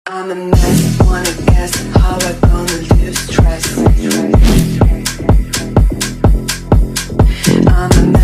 I'm a mess, wanna guess how we're gonna lose stress. I'm a